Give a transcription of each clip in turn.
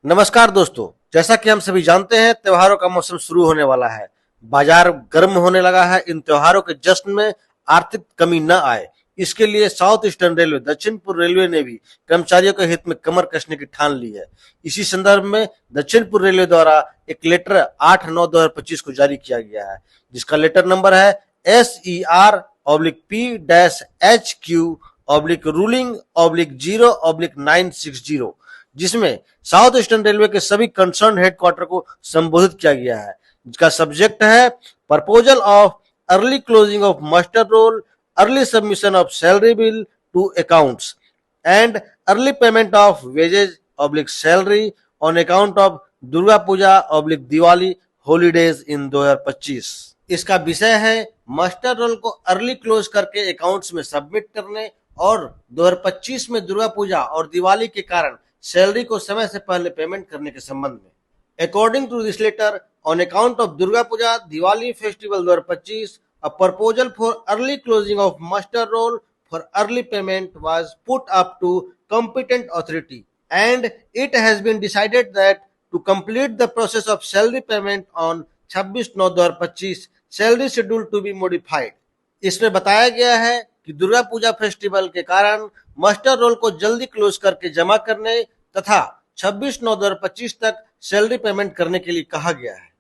नमस्कार दोस्तों, जैसा कि हम सभी जानते हैं त्योहारों का मौसम शुरू होने वाला है। बाजार गर्म होने लगा है। इन त्योहारों के जश्न में आर्थिक कमी न आए, इसके लिए साउथ ईस्टर्न रेलवे दक्षिण पूर्व रेलवे ने भी कर्मचारियों के हित में कमर कसने की ठान ली है। इसी संदर्भ में दक्षिण पूर्व रेलवे द्वारा एक लेटर 8/9/2025 को जारी किया गया है, जिसका लेटर नंबर है SER/P-HQ/ruling/0/960, जिसमें साउथ ईस्टर्न रेलवे के सभी कंसर्न हेडक्वार्टर को संबोधित किया गया है, जिसका सब्जेक्ट है proposal of early closing of muster roll, early submission of salary bill to accounts and early payment of wages oblique salary on account of Durga Puja oblique Diwali holidays in 2025। इसका विषय है मास्टर रोल को अर्ली क्लोज करके accounts में submit करने और 2025 में दुर्गा पूजा और दिवाली के कारण सैलरी को समय से पहले पेमेंट करने के संबंध में। According to this letter, on account of Durga Puja Diwali festival 2025, a proposal for early closing of master roll for early payment was put up to competent authority, and it has been decided that to complete the process of salary payment on 26/9/2025, salary schedule to be modified। इसमें बताया गया है कि Durga Puja festival के कारण master roll को जल्दी close करके जमा करने तथा 26/9/2025 तक सैलरी पेमेंट करने के लिए कहा गया है।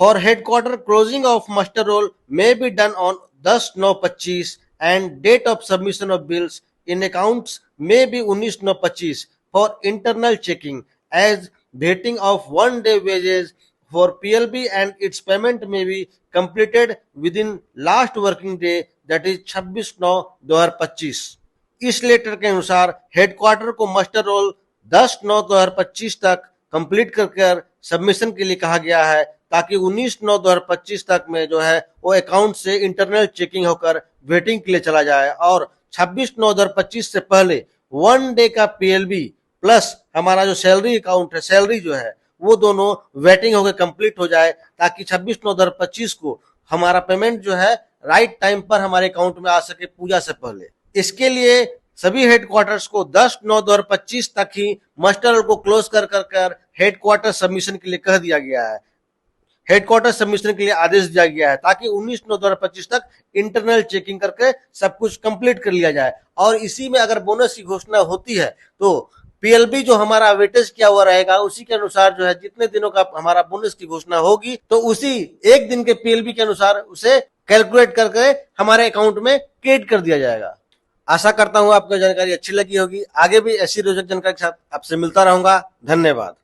For headquarter closing of master roll may be done on 10/9/25 and date of submission of bills in accounts may be 19/9/25 for internal checking as dating of 1 day wages for PLB and its payment may be completed within last working day, that is 26/9/2025। इस letter के अनुसार headquarter को master role 10/9/2025 तक complete कर submission के लिए कहा गया है, ताकि 19/9/2025 तक में जो है वो अकाउंट से इंटरनल चेकिंग होकर वेटिंग के लिए चला जाए और 26/9/2025 से पहले 1 day का PLB प्लस हमारा जो सैलरी अकाउंट है, सैलरी जो है वो दोनों वेटिंग होकर कंप्लीट हो जाए, ताकि 26/9/2025 को हमारा पेमेंट जो है राइट टाइम पर हमारे अकाउंट में आ सके पूजा से पहले। इसके लिए सभी हेडक्वार्टर्स को 10/9/2025 तक ही मास्टर रोल को क्लोज कर हेडक्वार्टर सबमिशन के लिए कह दिया गया है। हेडक्वार्टर सबमिशन के लिए आदेश दिया गया है, ताकि 19/9/2025 तक इंटरनल चेकिंग करके सब कुछ कंप्लीट कर लिया जाए। और इसी में अगर बोनस की घोषणा होती है तो पीएलबी जो हमारा वेटेज किया हुआ रहेगा, उसी के अनुसार जो है जितने दिनों का हमारा बोनस की घोषणा होगी तो उसी एक दिन के पीएलबी के अनुसार उसे कैलकुलेट करके हमारे अकाउंट में क्रेडिट कर दिया जाएगा। आशा करता हूं आपको जानकारी अच्छी लगी होगी। आगे भी ऐसी रोचक जानकारी के साथ आपसे मिलता रहूंगा। धन्यवाद।